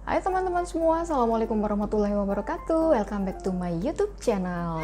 Hai teman-teman semua, Assalamualaikum warahmatullahi wabarakatuh. Welcome back to my YouTube channel.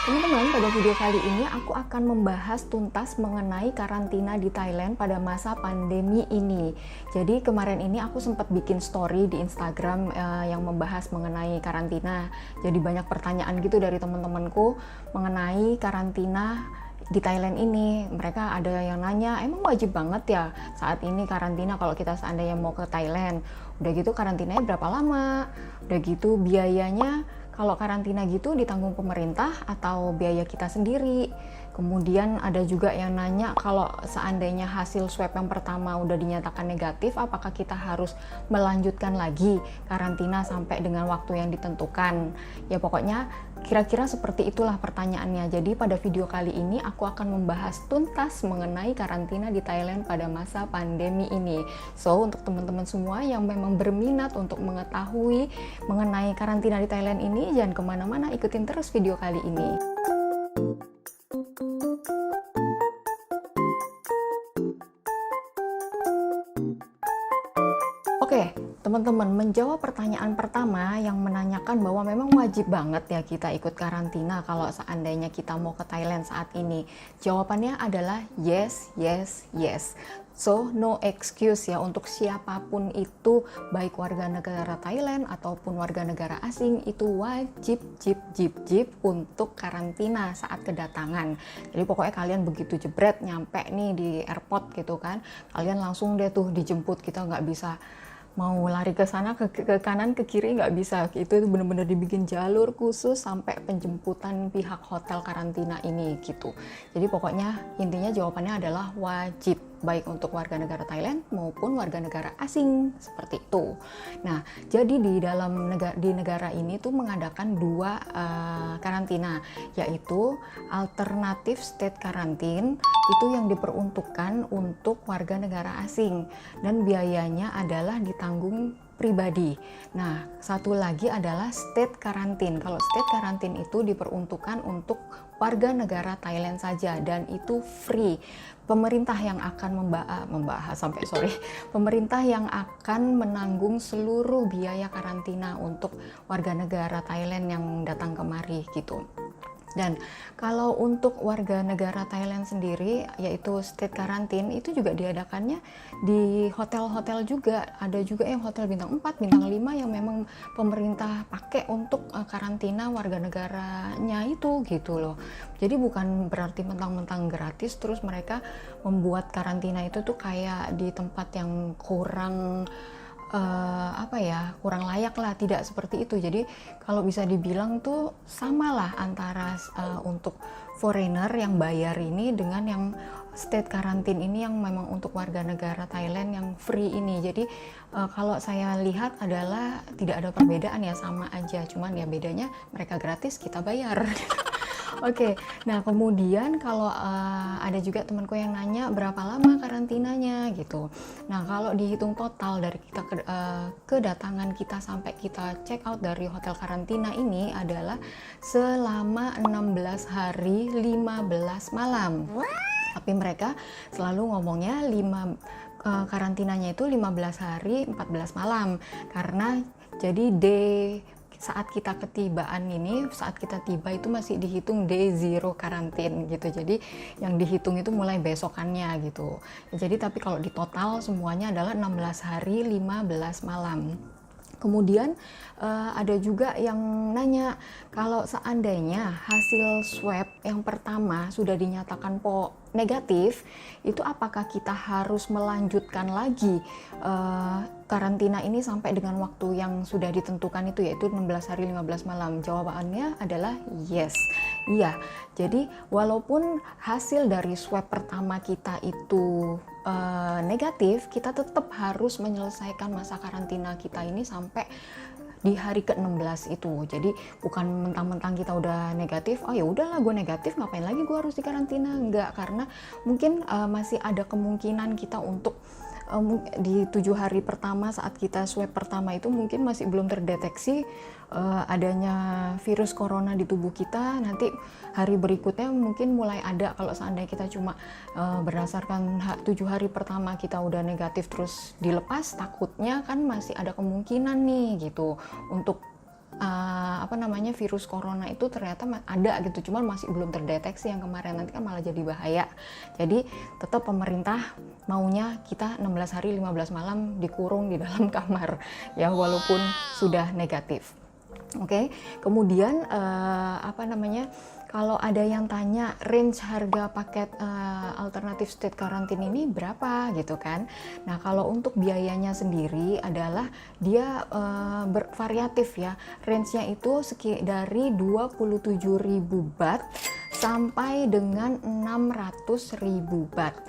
Teman-teman, pada video kali ini aku akan membahas tuntas mengenai karantina di Thailand pada masa pandemi ini. Jadi kemarin ini aku sempat bikin story di Instagram yang membahas mengenai karantina. Jadi banyak pertanyaan gitu dari teman-temanku mengenai karantina di Thailand ini. Mereka ada yang nanya, emang wajib banget ya saat ini karantina kalau kita seandainya mau ke Thailand? Udah gitu karantinanya berapa lama? Udah gitu biayanya kalau karantina gitu ditanggung pemerintah atau biaya kita sendiri? Kemudian ada juga yang nanya kalau seandainya hasil swab yang pertama udah dinyatakan negatif, apakah kita harus melanjutkan lagi karantina sampai dengan waktu yang ditentukan? Ya pokoknya kira-kira seperti itulah pertanyaannya. Jadi pada video kali ini aku akan membahas tuntas mengenai karantina di Thailand pada masa pandemi ini. So untuk teman-teman semua yang memang berminat untuk mengetahui mengenai karantina di Thailand ini, jangan kemana-mana, ikutin terus video kali ini. Oke, teman-teman, menjawab pertanyaan pertama yang menanyakan bahwa memang wajib banget ya kita ikut karantina kalau seandainya kita mau ke Thailand saat ini. Jawabannya adalah yes, yes, yes. So, no excuse ya untuk siapapun itu, baik warga negara Thailand ataupun warga negara asing, itu wajib untuk karantina saat kedatangan. Jadi pokoknya kalian begitu jebret nyampe nih di airport gitu kan, kalian langsung deh tuh dijemput, kita nggak bisa mau lari ke sana ke kanan ke kiri, nggak bisa. Itu bener-bener dibikin jalur khusus sampai penjemputan pihak hotel karantina ini gitu. Jadi pokoknya intinya jawabannya adalah wajib, baik untuk warga negara Thailand maupun warga negara asing, seperti itu. Nah, jadi di negara ini tuh mengadakan dua karantina, yaitu alternatif state karantin, itu yang diperuntukkan untuk warga negara asing dan biayanya adalah ditanggung pribadi. Nah, satu lagi adalah state karantin. Kalau state karantin itu diperuntukkan untuk warga negara Thailand saja dan itu free. Pemerintah yang akan pemerintah yang akan menanggung seluruh biaya karantina untuk warga negara Thailand yang datang kemari gitu. Dan kalau untuk warga negara Thailand sendiri, yaitu state karantin, itu juga diadakannya di hotel-hotel juga. Ada juga yang hotel bintang 4, bintang 5 yang memang pemerintah pakai untuk karantina warga negaranya itu gitu loh. Jadi bukan berarti mentang-mentang gratis terus mereka membuat karantina itu tuh kayak di tempat yang kurang kurang layak lah, tidak seperti itu. Jadi kalau bisa dibilang tuh samalah antara untuk foreigner yang bayar ini dengan yang state karantin ini yang memang untuk warga negara Thailand yang free ini. Jadi kalau saya lihat adalah tidak ada perbedaan ya, sama aja, cuman ya bedanya mereka gratis, kita bayar. Oke, nah kemudian kalau ada juga temanku yang nanya berapa lama karantinanya gitu. Nah kalau dihitung total dari kita kedatangan kita sampai kita check out dari hotel karantina ini adalah selama 16 hari 15 malam. Tapi mereka selalu ngomongnya karantinanya itu 15 hari 14 malam karena jadi saat kita tiba itu masih dihitung day zero karantin gitu. Jadi yang dihitung itu mulai besokannya gitu. Jadi tapi kalau di total semuanya adalah 16 hari 15 malam. Kemudian ada juga yang nanya kalau seandainya hasil swab yang pertama sudah dinyatakan negatif, itu apakah kita harus melanjutkan lagi karantina ini sampai dengan waktu yang sudah ditentukan itu, yaitu 16 hari 15 malam? Jawabannya adalah yes. Iya, jadi walaupun hasil dari swab pertama kita itu negatif, kita tetap harus menyelesaikan masa karantina kita ini sampai di hari ke-16 itu. Jadi bukan mentang-mentang kita udah negatif, oh ya udahlah gue negatif, ngapain lagi gue harus dikarantina? Enggak, karena mungkin masih ada kemungkinan kita untuk di 7 hari pertama saat kita swab pertama itu mungkin masih belum terdeteksi adanya virus corona di tubuh kita. Nanti hari berikutnya mungkin mulai ada, kalau seandainya kita cuma berdasarkan 7 hari pertama kita udah negatif terus dilepas, takutnya kan masih ada kemungkinan nih gitu untuk virus corona itu ternyata ada gitu, cuman masih belum terdeteksi yang kemarin, nanti kan malah jadi bahaya. Jadi tetap pemerintah maunya kita 16 hari 15 malam dikurung di dalam kamar ya, walaupun sudah negatif. Oke. Kemudian kalau ada yang tanya range harga paket alternatif state karantin ini berapa gitu kan. Nah, kalau untuk biayanya sendiri adalah dia bervariatif ya. Range-nya itu dari 27.000 baht sampai dengan 600.000 baht.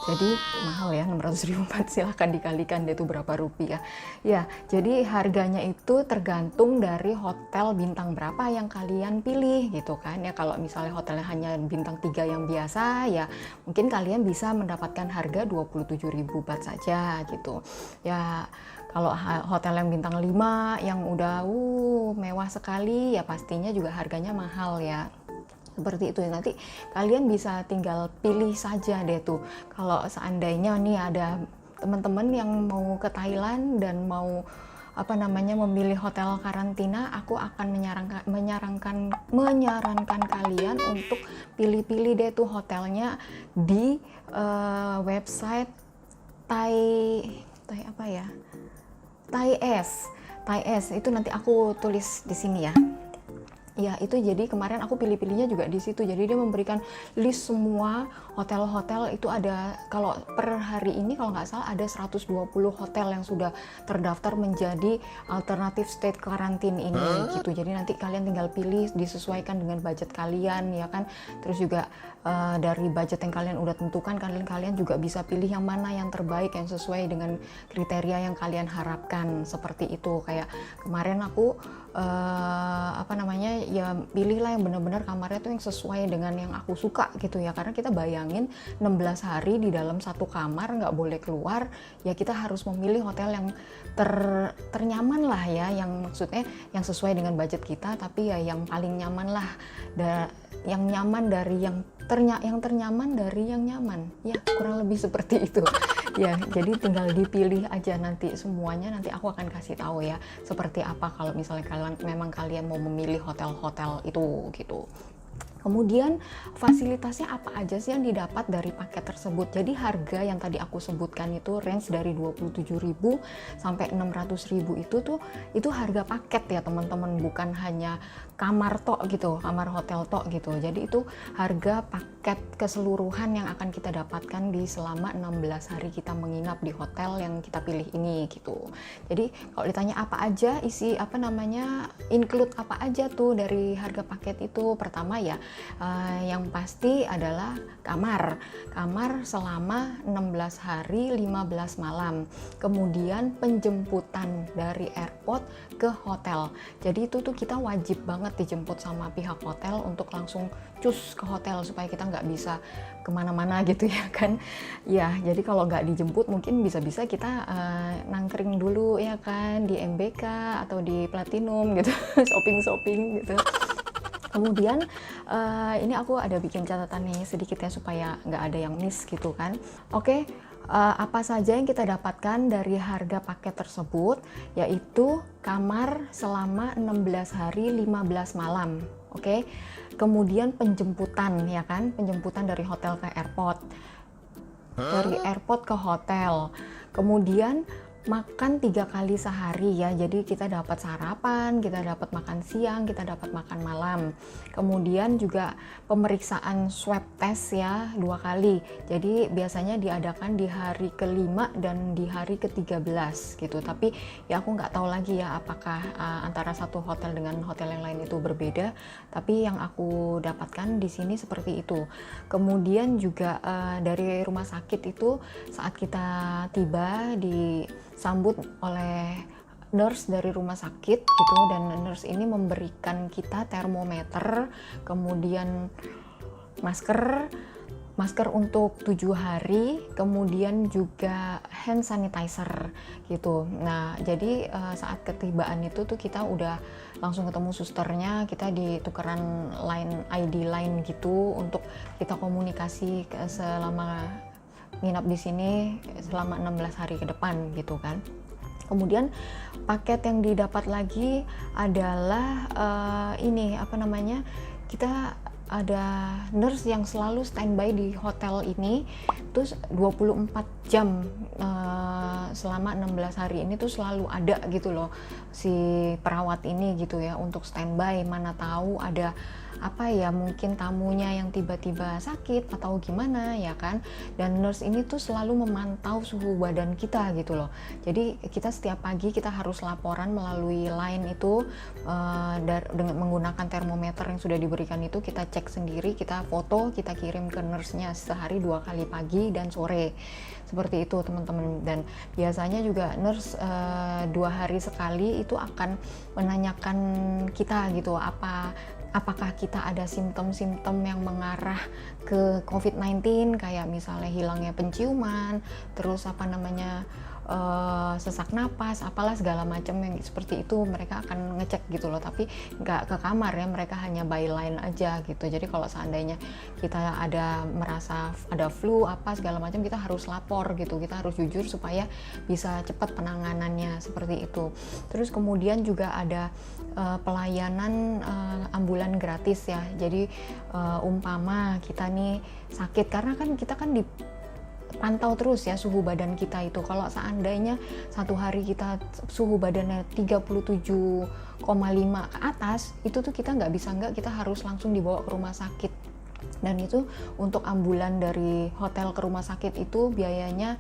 Jadi mahal ya, 600.000 baht, silahkan dikalikan deh itu berapa rupiah. Ya, jadi harganya itu tergantung dari hotel bintang berapa yang kalian pilih gitu kan. Ya kalau misalnya hotelnya hanya bintang 3 yang biasa, ya mungkin kalian bisa mendapatkan harga 27.000 baht saja gitu. Ya kalau hotel yang bintang 5 yang udah mewah sekali, ya pastinya juga harganya mahal ya. Seperti itu ya, nanti kalian bisa tinggal pilih saja deh tuh. Kalau seandainya nih ada teman-teman yang mau ke Thailand dan mau memilih hotel karantina, aku akan menyarankan kalian untuk pilih-pilih deh tuh hotelnya di website Thai itu nanti aku tulis di sini ya. Ya itu, jadi kemarin aku pilih-pilihnya juga di situ. Jadi dia memberikan list semua hotel-hotel itu ada, kalau per hari ini kalau nggak salah ada 120 hotel yang sudah terdaftar menjadi alternatif state karantin ini gitu. Jadi nanti kalian tinggal pilih, disesuaikan dengan budget kalian ya kan. Terus juga dari budget yang kalian udah tentukan, kalian juga bisa pilih yang mana yang terbaik, yang sesuai dengan kriteria yang kalian harapkan, seperti itu. Kayak kemarin aku ya pilihlah yang benar-benar kamarnya tuh yang sesuai dengan yang aku suka gitu ya, karena kita bayangin 16 hari di dalam satu kamar nggak boleh keluar, ya kita harus memilih hotel yang ternyaman lah ya, yang maksudnya yang sesuai dengan budget kita, tapi ya yang paling nyaman lah, yang nyaman dari yang ternyaman dari yang nyaman ya, kurang lebih seperti itu. Ya, jadi tinggal dipilih aja nanti semuanya, nanti aku akan kasih tahu ya seperti apa kalau misalnya kalian mau memilih hotel-hotel itu gitu. Kemudian fasilitasnya apa aja sih yang didapat dari paket tersebut? Jadi harga yang tadi aku sebutkan itu range dari 27.000 sampai 600.000 itu harga paket ya teman-teman, bukan hanya kamar tok gitu, kamar hotel tok gitu. Jadi itu harga paket keseluruhan yang akan kita dapatkan di selama 16 hari kita menginap di hotel yang kita pilih ini gitu. Jadi kalau ditanya apa aja include apa aja tuh dari harga paket itu, pertama ya yang pasti adalah kamar selama 16 hari 15 malam, kemudian penjemputan dari airport ke hotel. Jadi itu tuh kita wajib banget dijemput sama pihak hotel untuk langsung cus ke hotel, supaya kita nggak bisa kemana-mana gitu ya kan ya. Jadi kalau nggak dijemput mungkin bisa-bisa kita nangkring dulu ya kan di MBK atau di Platinum gitu shopping gitu. Kemudian ini aku ada bikin catatan nih sedikit ya supaya nggak ada yang miss gitu kan. Oke, apa saja yang kita dapatkan dari harga paket tersebut, yaitu kamar selama 16 hari 15 malam. Oke. Kemudian penjemputan ya kan, penjemputan dari hotel ke airport. Dari airport ke hotel. Kemudian makan 3 kali sehari ya, jadi kita dapat sarapan, kita dapat makan siang, kita dapat makan malam. Kemudian juga pemeriksaan swab test ya 2 kali, jadi biasanya diadakan di hari ke-5 dan di hari ke-13 gitu. Tapi ya aku nggak tahu lagi ya apakah antara satu hotel dengan hotel yang lain itu berbeda, tapi yang aku dapatkan di sini seperti itu. Kemudian juga dari rumah sakit itu saat kita tiba disambut oleh nurse dari rumah sakit gitu, dan nurse ini memberikan kita termometer, kemudian masker, masker untuk 7 hari, kemudian juga hand sanitizer gitu. Nah, jadi saat ketibaan itu tuh kita udah langsung ketemu susternya, kita ditukeran ID line gitu untuk kita komunikasi selama nginap di sini selama 16 hari ke depan gitu kan. Kemudian paket yang didapat lagi adalah ini apa namanya, kita ada nurse yang selalu standby di hotel ini terus 24 jam selama 16 hari ini tuh selalu ada gitu loh si perawat ini gitu ya, untuk standby, mana tahu ada apa ya, mungkin tamunya yang tiba-tiba sakit atau gimana ya kan. Dan nurse ini tuh selalu memantau suhu badan kita gitu loh. Jadi kita setiap pagi kita harus laporan melalui line itu dengan menggunakan termometer yang sudah diberikan itu, kita cek sendiri, kita foto, kita kirim ke nurse-nya sehari 2 kali, pagi dan sore. Seperti itu teman-teman. Dan biasanya juga nurse 2 hari sekali itu akan menanyakan kita gitu, apakah kita ada simptom-simptom yang mengarah ke COVID-19, kayak misalnya hilangnya penciuman, terus apa namanya sesak napas, apalah segala macam yang seperti itu, mereka akan ngecek gitu loh. Tapi nggak ke kamar ya, mereka hanya by line aja gitu. Jadi kalau seandainya kita merasa ada flu apa segala macam, kita harus lapor gitu, kita harus jujur supaya bisa cepat penanganannya, seperti itu. Terus kemudian juga ada pelayanan ambulan gratis ya. Jadi umpama kita nih sakit, karena kan kita kan pantau terus ya suhu badan kita itu. Kalau seandainya satu hari kita suhu badannya 37,5 ke atas, itu tuh kita kita harus langsung dibawa ke rumah sakit. Dan itu untuk ambulan dari hotel ke rumah sakit itu biayanya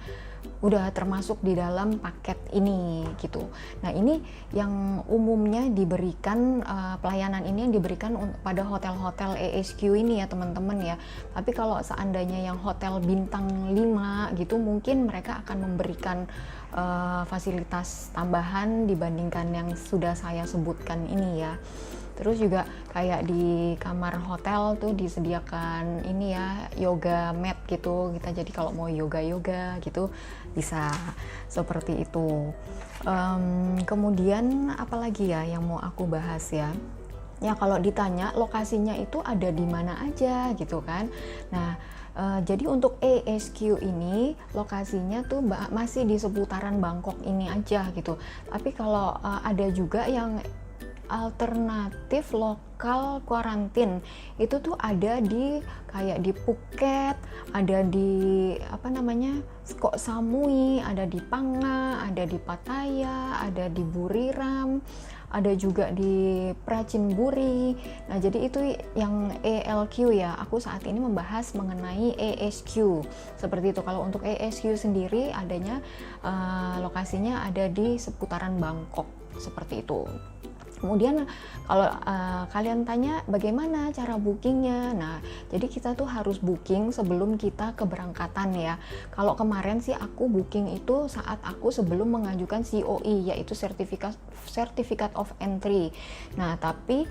udah termasuk di dalam paket ini gitu. Nah, ini yang umumnya diberikan, pelayanan ini yang diberikan pada hotel-hotel ESQ ini ya teman-teman ya. Tapi kalau seandainya yang hotel bintang 5 gitu, mungkin mereka akan memberikan fasilitas tambahan dibandingkan yang sudah saya sebutkan ini ya. Terus juga kayak di kamar hotel tuh disediakan ini ya, yoga mat gitu. Kita jadi kalau mau yoga gitu bisa seperti itu. Kemudian apalagi ya yang mau aku bahas ya? Ya kalau ditanya lokasinya itu ada di mana aja gitu kan. Nah, jadi untuk ESQ ini lokasinya tuh masih di seputaran Bangkok ini aja gitu. Tapi kalau ada juga yang alternatif lokal kuarantin, itu tuh ada di kayak di Phuket, ada di apa namanya Koh Samui, ada di Panga, ada di Pattaya, ada di Buriram, ada juga di Prachinburi. Nah, jadi itu yang ELQ ya. Aku saat ini membahas mengenai ESQ. Seperti itu. Kalau untuk ESQ sendiri adanya lokasinya ada di seputaran Bangkok. Seperti itu. Kemudian kalau kalian tanya bagaimana cara bookingnya, nah jadi kita tuh harus booking sebelum kita keberangkatan ya. Kalau kemarin sih aku booking itu saat aku sebelum mengajukan COE, yaitu Certificate of Entry. Nah tapi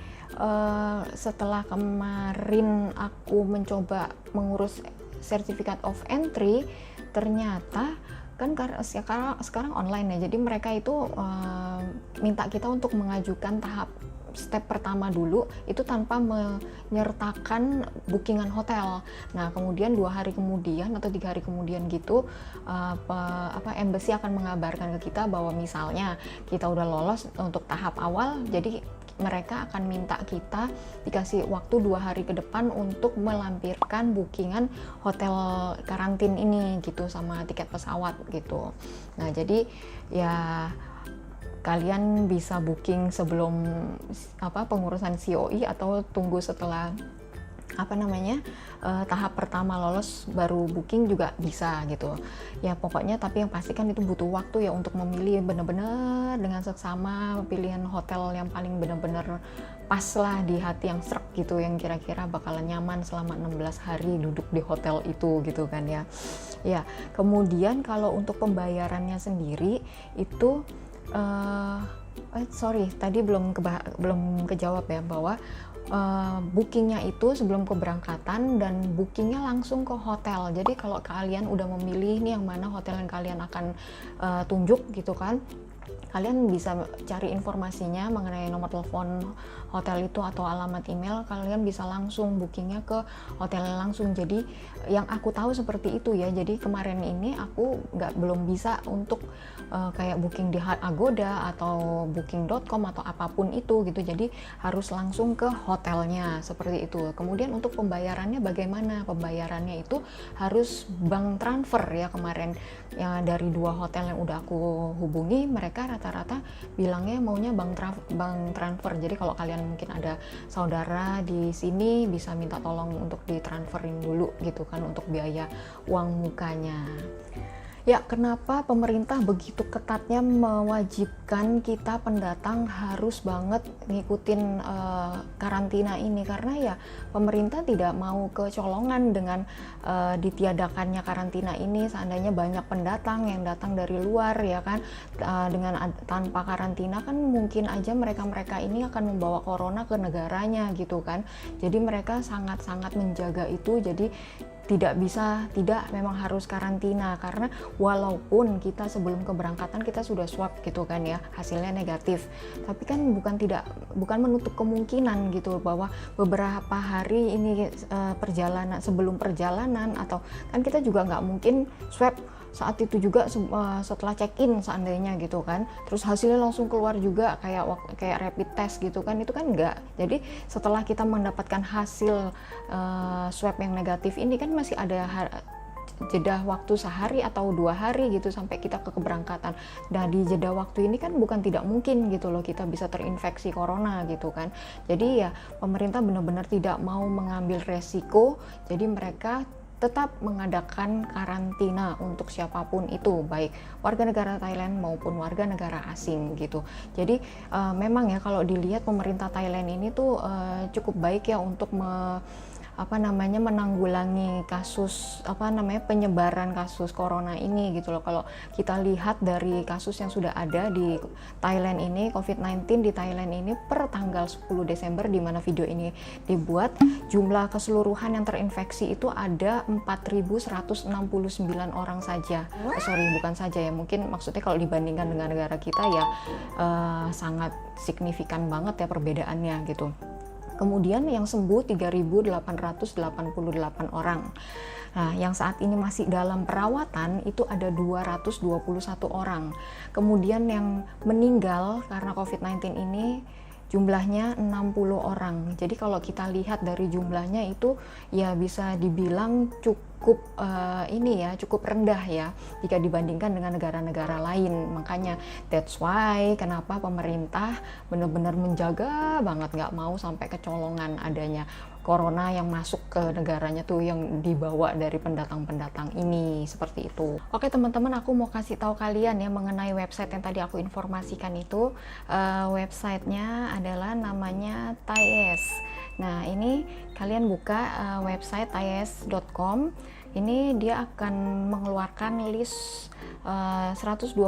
setelah kemarin aku mencoba mengurus Certificate of Entry, ternyata kan sekarang online ya, jadi mereka itu minta kita untuk mengajukan step pertama dulu itu tanpa menyertakan bookingan hotel. Nah kemudian 2 hari kemudian atau 3 hari kemudian gitu embassy akan mengabarkan ke kita bahwa misalnya kita udah lolos untuk tahap awal, jadi mereka akan minta kita dikasih waktu 2 hari ke depan untuk melampirkan bookingan hotel karantin ini gitu sama tiket pesawat gitu. Nah jadi ya kalian bisa booking sebelum pengurusan COE atau tunggu setelah tahap pertama lolos baru booking juga bisa gitu ya. Pokoknya tapi yang pasti kan itu butuh waktu ya untuk memilih benar-benar dengan seksama pilihan hotel yang paling benar-benar pas lah di hati, yang srek gitu, yang kira-kira bakalan nyaman selama 16 hari duduk di hotel itu gitu kan ya. Ya kemudian kalau untuk pembayarannya sendiri itu tadi belum kejawab ya, bahwa bookingnya itu sebelum keberangkatan dan bookingnya langsung ke hotel. Jadi kalau kalian udah memilih nih yang mana hotel yang kalian akan tunjuk gitu kan, kalian bisa cari informasinya mengenai nomor telepon hotel itu atau alamat email, kalian bisa langsung bookingnya ke hotelnya langsung. Jadi yang aku tahu seperti itu ya. Jadi kemarin ini aku belum bisa untuk kayak booking di Agoda atau booking.com atau apapun itu gitu. Jadi harus langsung ke hotelnya seperti itu. Kemudian untuk pembayarannya bagaimana? Pembayarannya itu harus bank transfer ya. Kemarin ya dari 2 hotel yang udah aku hubungi, mereka rata-rata bilangnya maunya bank transfer. Jadi kalau kalian mungkin ada saudara di sini bisa minta tolong untuk ditransferin dulu gitu kan untuk biaya uang mukanya. Ya, kenapa pemerintah begitu ketatnya mewajibkan kita pendatang harus banget ngikutin karantina ini? Karena ya pemerintah tidak mau kecolongan dengan ditiadakannya karantina ini. Seandainya banyak pendatang yang datang dari luar ya kan, dengan tanpa karantina kan mungkin aja mereka ini akan membawa corona ke negaranya gitu kan. Jadi mereka sangat-sangat menjaga itu. Jadi tidak memang harus karantina, karena walaupun kita sebelum keberangkatan kita sudah swab gitu kan ya, hasilnya negatif, tapi kan bukan menutup kemungkinan gitu bahwa beberapa hari ini sebelum perjalanan atau kan kita juga nggak mungkin swab saat itu juga setelah check-in seandainya gitu kan, terus hasilnya langsung keluar juga kayak rapid test gitu kan, itu kan enggak. Jadi setelah kita mendapatkan hasil swab yang negatif ini kan masih ada jeda waktu sehari atau 2 hari gitu sampai kita ke keberangkatan. Nah di jeda waktu ini kan bukan tidak mungkin gitu loh kita bisa terinfeksi corona gitu kan. Jadi ya pemerintah benar-benar tidak mau mengambil resiko, jadi mereka tetap mengadakan karantina untuk siapapun itu, baik warga negara Thailand maupun warga negara asing gitu. Jadi memang ya kalau dilihat pemerintah Thailand ini tuh cukup baik ya untuk menanggulangi kasus penyebaran kasus corona ini gitu loh. Kalau kita lihat dari kasus yang sudah ada di Thailand ini, COVID-19 di Thailand ini per tanggal 10 Desember di mana video ini dibuat, jumlah keseluruhan yang terinfeksi itu ada 4.169 orang saja. Bukan saja ya, mungkin maksudnya kalau dibandingkan dengan negara kita ya sangat signifikan banget ya perbedaannya gitu. Kemudian yang sembuh 3.888 orang. Nah, yang saat ini masih dalam perawatan itu ada 221 orang. Kemudian yang meninggal karena COVID-19 ini jumlahnya 60 orang. Jadi kalau kita lihat dari jumlahnya itu ya bisa dibilang cukup rendah ya jika dibandingkan dengan negara-negara lain. Makanya that's why kenapa pemerintah benar-benar menjaga banget, nggak mau sampai kecolongan adanya corona yang masuk ke negaranya tuh, yang dibawa dari pendatang-pendatang ini, seperti itu. Oke teman-teman, aku mau kasih tahu kalian ya mengenai website yang tadi aku informasikan itu. Websitenya adalah namanya Thaies. Nah ini kalian buka website thaies.com. Ini dia akan mengeluarkan list 120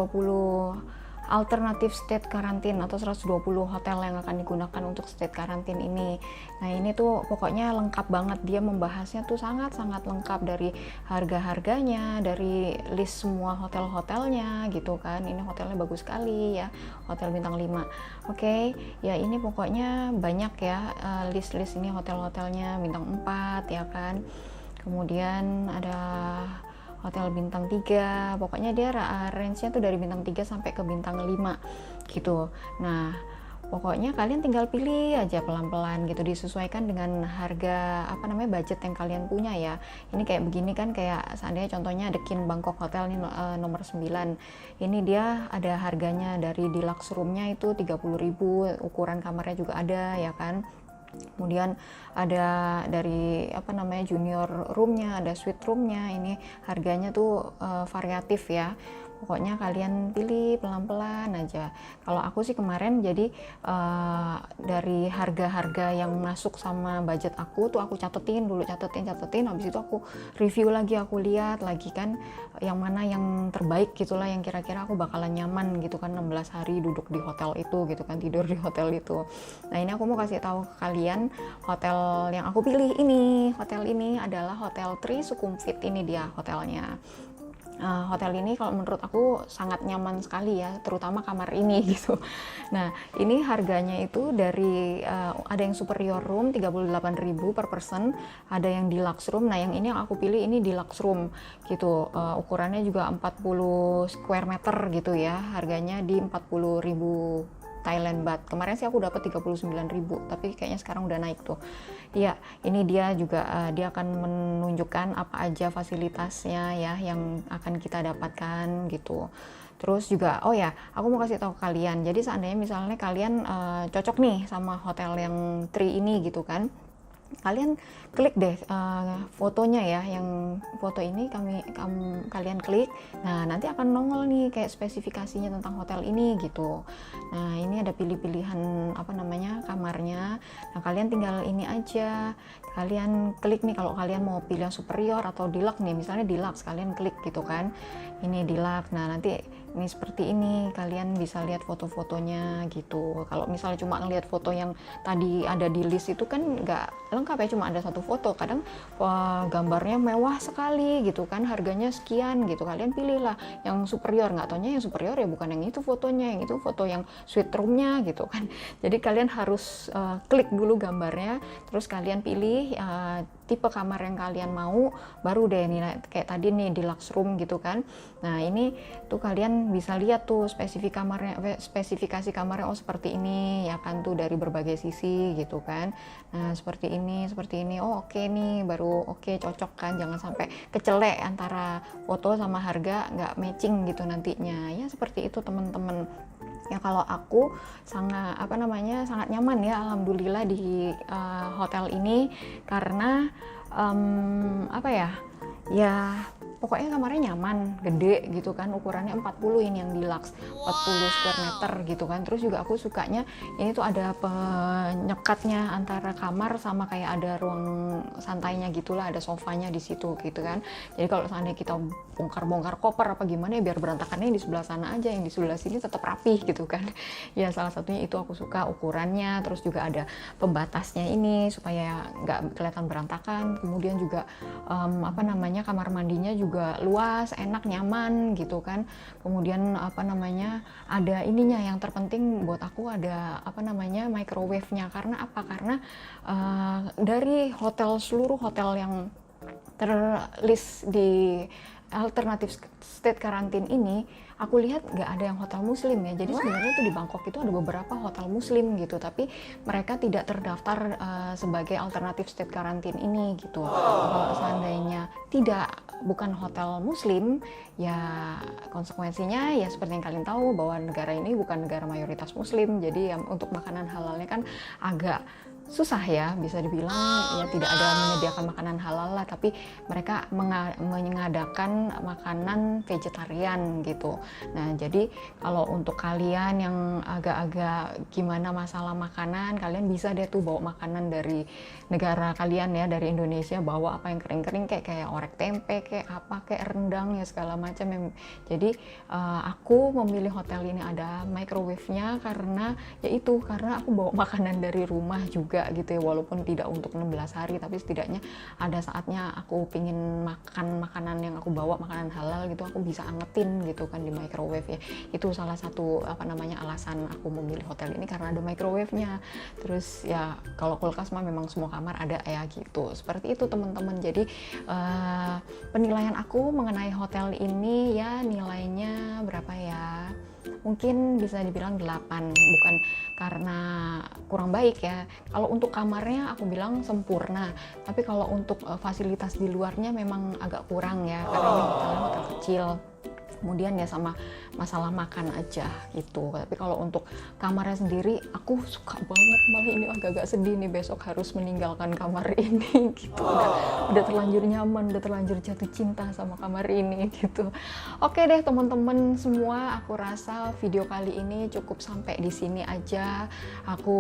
alternatif state karantin atau 120 hotel yang akan digunakan untuk state karantin ini. Nah ini tuh pokoknya lengkap banget, dia membahasnya tuh sangat-sangat lengkap, dari harga-harganya, dari list semua hotel-hotelnya gitu kan. Ini hotelnya bagus sekali ya, hotel bintang 5. Oke, ya ini pokoknya banyak ya list-list ini hotel-hotelnya bintang 4 ya kan. Kemudian ada hotel bintang 3, pokoknya dia range-nya tuh dari bintang 3 sampai ke bintang 5 gitu. Nah pokoknya kalian tinggal pilih aja pelan-pelan gitu, disesuaikan dengan harga budget yang kalian punya ya. Ini kayak begini kan, kayak seandainya contohnya The Kin Bangkok Hotel ini nomor 9, ini dia ada harganya dari deluxe roomnya itu 30.000, ukuran kamarnya juga ada ya kan. Kemudian ada dari junior roomnya, ada suite roomnya, ini harganya tuh variatif ya. pokoknya kalian pilih pelan-pelan aja. Kalau aku sih kemarin jadi dari harga-harga yang masuk sama budget aku tuh aku catetin dulu, catetin, habis itu aku review lagi, aku lihat lagi kan yang mana yang terbaik gitulah, yang kira-kira aku bakalan nyaman gitu kan 16 hari duduk di hotel itu gitu kan, tidur di hotel itu. Nah ini aku mau kasih tahu ke kalian hotel yang aku pilih ini. Hotel ini adalah Hotel Tri Sukhumvit, ini dia hotelnya. Hotel ini kalau menurut aku sangat nyaman sekali ya, terutama kamar ini gitu. Nah ini harganya itu dari ada yang superior room 38.000 per person, ada yang deluxe room. Nah yang ini yang aku pilih ini deluxe room gitu, ukurannya juga 40 square meter gitu ya, harganya di 40.000 Thailand baht. Kemarin sih aku dapat 39.000, tapi kayaknya sekarang udah naik tuh. Iya, ini dia juga dia akan menunjukkan apa aja fasilitasnya ya yang akan kita dapatkan gitu. Terus juga, oh ya, aku mau kasih tahu kalian. Jadi seandainya misalnya kalian cocok nih sama hotel yang Tri ini gitu kan, kalian klik deh fotonya ya, yang foto ini kalian klik. Nah nanti akan nongol nih kayak spesifikasinya tentang hotel ini gitu. Nah ini ada pilih-pilihan apa namanya kamarnya. Nah kalian tinggal ini aja, kalian klik nih kalau kalian mau pilih yang superior atau deluxe nih, misalnya deluxe kalian klik gitu kan, ini deluxe. Nah nanti ini seperti ini, kalian bisa lihat foto-fotonya gitu. Kalau misalnya cuma ngelihat foto yang tadi ada di list itu kan nggak lengkap ya, cuma ada satu foto. Kadang gambarnya mewah sekali gitu kan, harganya sekian gitu, kalian pilihlah yang superior. Nggak taunya yang superior ya bukan yang itu fotonya, yang itu foto yang suite roomnya gitu kan. Jadi kalian harus klik dulu gambarnya, terus kalian pilih tipe kamar yang kalian mau, baru deh nih kayak tadi nih deluxe room gitu kan. Nah ini tuh kalian bisa lihat tuh spesifikasi kamarnya, oh seperti ini ya kan, tuh dari berbagai sisi gitu kan. Nah seperti ini, oh oke nih, baru oke, cocok kan, jangan sampai kecelek antara foto sama harga nggak matching gitu nantinya ya. Seperti itu teman-teman ya. Kalau aku sangat sangat nyaman ya, alhamdulillah di hotel ini, karena pokoknya kamarnya nyaman, gede gitu kan, ukurannya 40, ini yang deluxe 40 square meter gitu kan. Terus juga aku sukanya ini tuh ada penyekatnya antara kamar sama kayak ada ruang santainya gitulah, ada sofanya di situ gitu kan. Jadi kalau seandainya kita bongkar-bongkar koper apa gimana ya, biar berantakannya di sebelah sana aja, yang di sebelah sini tetap rapih gitu kan. Ya salah satunya itu aku suka ukurannya. Terus juga ada pembatasnya ini supaya nggak kelihatan berantakan. Kemudian juga kamar mandinya juga luas, enak, nyaman gitu kan. Kemudian ada ininya yang terpenting buat aku, ada microwave-nya. Karena apa? Karena dari seluruh hotel yang terlist di alternatif state karantin ini, aku lihat nggak ada yang hotel muslim ya. Jadi sebenarnya tuh di Bangkok itu ada beberapa hotel muslim gitu, tapi mereka tidak terdaftar sebagai alternatif state karantin ini gitu. Kalau seandainya bukan hotel muslim, ya konsekuensinya ya seperti yang kalian tahu bahwa negara ini bukan negara mayoritas muslim. Jadi ya untuk makanan halalnya kan agak susah ya, bisa dibilang ya tidak ada menyediakan makanan halal lah, tapi mereka mengadakan makanan vegetarian gitu. Nah jadi kalau untuk kalian yang agak-agak gimana masalah makanan, kalian bisa deh tuh bawa makanan dari negara kalian ya, dari Indonesia, bawa apa yang kering-kering kayak orek tempe, kayak rendang ya segala macam. Jadi aku memilih hotel ini ada microwave-nya karena aku bawa makanan dari rumah juga gitu ya, walaupun tidak untuk 16 hari, tapi setidaknya ada saatnya aku pingin makan makanan yang aku bawa, makanan halal gitu, aku bisa angetin gitu kan di microwave ya. Itu salah satu alasan aku memilih hotel ini, karena ada microwave-nya. Terus ya kalau kulkas mah memang semua kamar ada ya gitu. Seperti itu teman-teman. Jadi penilaian aku mengenai hotel ini ya, nilainya berapa ya? Mungkin bisa dibilang 8, bukan karena kurang baik ya. Kalau untuk kamarnya aku bilang sempurna, tapi kalau untuk fasilitas di luarnya memang agak kurang ya, karena ini hotelnya hotel kecil. Kemudian ya sama masalah makan aja gitu. Tapi kalau untuk kamarnya sendiri, aku suka banget, malah ini agak-agak sedih nih besok harus meninggalkan kamar ini gitu. Udah terlanjur nyaman, udah terlanjur jatuh cinta sama kamar ini gitu. Oke deh teman-teman semua, aku rasa video kali ini cukup sampai di sini aja. Aku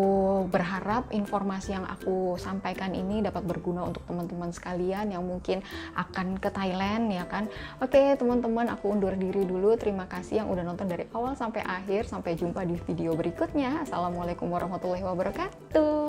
berharap informasi yang aku sampaikan ini dapat berguna untuk teman-teman sekalian yang mungkin akan ke Thailand ya kan. Oke teman-teman, aku undur diri dulu. Terima kasih yang udah nonton dari awal sampai akhir. Sampai jumpa di video berikutnya. Assalamualaikum warahmatullahi wabarakatuh.